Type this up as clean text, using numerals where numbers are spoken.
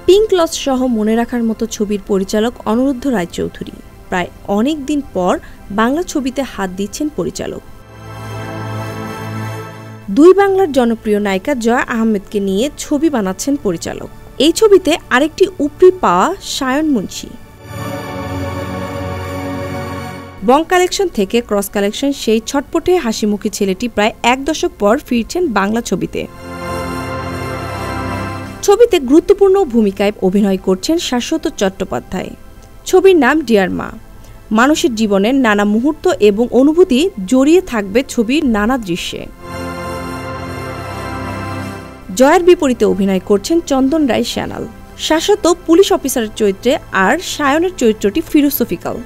Pink loss সহ মনে রাখার মতো ছবির পরিচালক অনিরুদ্ধ রায়চৌধুরী প্রায় অনেক দিন পর বাংলা ছবিতে হাত দিচ্ছেন পরিচালক। দুই বাংলার জনপ্রিয় নায়িকা জয়া আহমেদকে নিয়ে ছবি বানাচ্ছেন পরিচালক। এই ছবিতে আরেকটি উপরি পাওয়া সায়ন মুন্সী। বং কালেকশন থেকে ক্রস কালেকশন সেই ছটপটে হাসিমুখী ছেলেটি প্রায় ১ দশক পর ফিরছেন বাংলা ছবিতে। ছবিতে গুরুত্বপূর্ণ ভূমিকায় অভিনয় করছেন শাশ্বত চট্টোপাধ্যায়। ছবির নাম ডিয়ার মা। মানুষের জীবনের নানা মুহূর্ত এবং অনুভূতি জড়িয়ে থাকবে ছবির নানা দৃশ্যে। জয়ের বিপরীতে অভিনয় করছেন চন্দন রায় সান্যাল। শাশ্বত পুলিশ অফিসারের চরিত্রে আর সায়নের চরিত্রটি ফিলোসফিক্যাল।